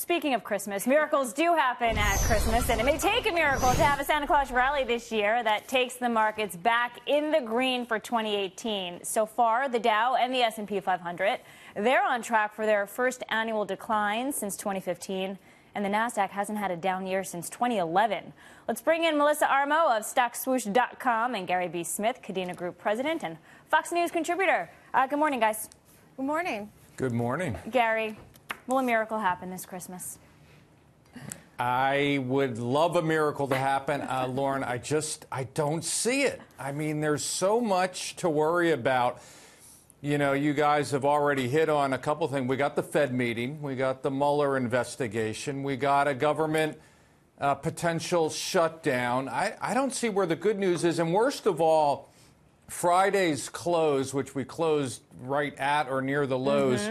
Speaking of Christmas, miracles do happen at Christmas, and it may take a miracle to have a Santa Claus rally this year that takes the markets back in the green for 2018. So far, the Dow and the S&P 500, they're on track for their first annual decline since 2015, and the Nasdaq hasn't had a down year since 2011. Let's bring in Melissa Armo of StockSwoosh.com and Gary B. Smith, Kadina Group President and Fox News contributor. Good morning, guys. Good morning. Good morning. Gary, will a miracle happen this Christmas? I would love a miracle to happen, Lauren. I don't see it. I mean, there's so much to worry about. You know, you guys have already hit on a couple things. We got the Fed meeting. We got the Mueller investigation. We got a government potential shutdown. I don't see where the good news is. And worst of all, Friday's close, which we closed right at or near the lows,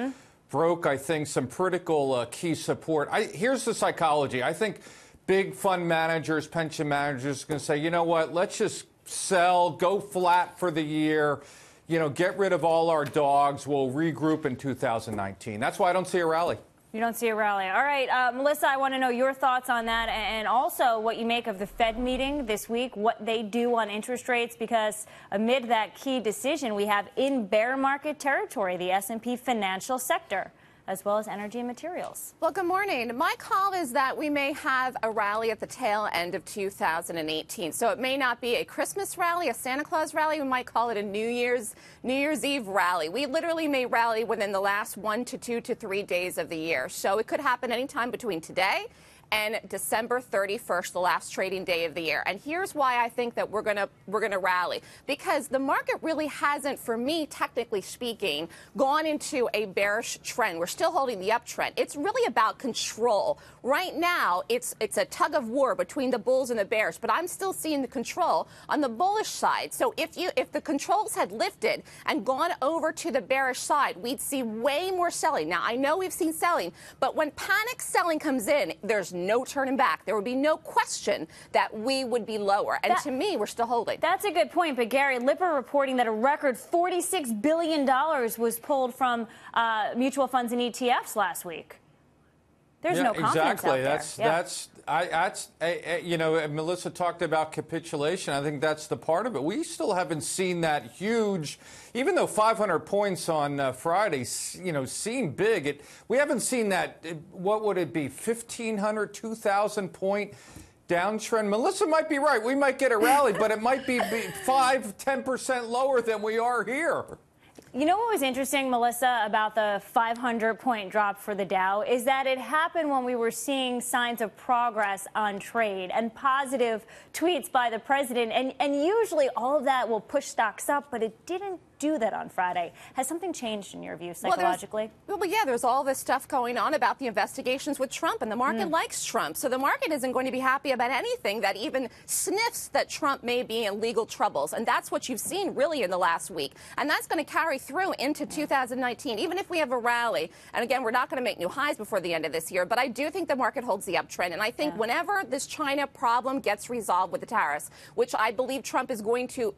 broke, I think, some critical key support. Here's the psychology. I think big fund managers, pension managers are going to say, you know what, let's just sell, go flat for the year, you know, get rid of all our dogs. We'll regroup in 2019. That's why I don't see a rally. You don't see a rally. All right, Melissa, I want to know your thoughts on that and also what you make of the Fed meeting this week, what they do on interest rates, because amid that key decision, we have in bear market territory the S&P financial sector, as well as energy and materials. Well, good morning. My call is that we may have a rally at the tail end of 2018. So it may not be a Christmas rally, a Santa Claus rally. We might call it a New Year's Eve rally. We literally may rally within the last 1 to 2 to 3 days of the year. So it could happen anytime between today and December 31st, the last trading day of the year. And here's why I think that we're gonna rally. Because the market really hasn't, for me, technically speaking, gone into a bearish trend. We're still holding the uptrend. It's really about control. Right now, it's a tug of war between the bulls and the bears, but I'm still seeing the control on the bullish side. So if the controls had lifted and gone over to the bearish side, we'd see way more selling. Now, I know we've seen selling, but when panic selling comes in, there's no turning back. There would be no question that we would be lower. And to me, we're still holding. That's a good point. But Gary, Lipper reporting that a record $46 billion was pulled from mutual funds and ETFs last week. There's no confidence out there. You know, Melissa talked about capitulation. I think that's the part of it. We still haven't seen that huge, even though 500 points on Friday, you know, seemed big. We haven't seen that, what would it be, 1,500, 2,000 point downtrend. Melissa might be right. We might get a rally, but it might be 5, 10% lower than we are here. You know what was interesting, Melissa, about the 500-point drop for the Dow is that it happened when we were seeing signs of progress on trade and positive tweets by the president. And usually all of that will push stocks up, but it didn't do that on Friday. Has something changed in your view psychologically? Well, yeah, there's all this stuff going on about the investigations with Trump, and the market likes Trump. So the market isn't going to be happy about anything that even sniffs that Trump may be in legal troubles. And that's what you've seen really in the last week. And that's going to carry through into 2019, even if we have a rally. And again, we're not going to make new highs before the end of this year, but I do think the market holds the uptrend. And I think whenever this China problem gets resolved with the tariffs, which I believe Trump is going to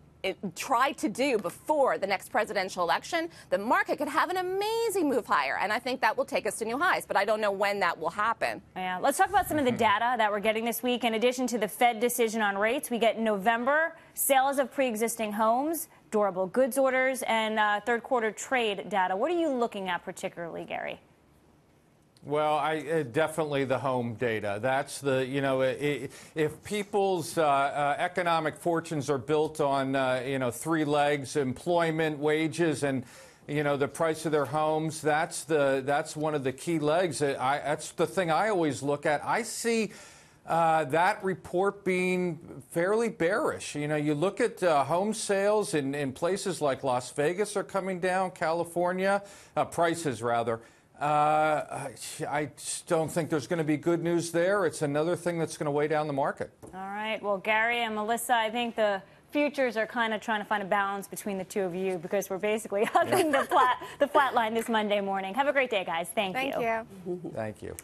try to do before the next presidential election, the market could have an amazing move higher. And I think that will take us to new highs, but I don't know when that will happen. Yeah, let's talk about some of the data that we're getting this week. In addition to the Fed decision on rates, we get November sales of pre-existing homes, durable goods orders, and third quarter trade data. What are you looking at particularly, Gary? Well, definitely the home data. That's the, you know, if people's economic fortunes are built on, you know, 3 legs, employment, wages, and, you know, the price of their homes, that's one of the key legs. That's the thing I always look at. I see that report being fairly bearish. You know, you look at home sales in places like Las Vegas are coming down, California, prices rather. I just don't think there's going to be good news there. It's another thing that's going to weigh down the market. All right. Well, Gary and Melissa, I think the futures are kind of trying to find a balance between the two of you because we're basically hugging the flat line this Monday morning. Have a great day, guys. Thank you. Thank you. Thank you.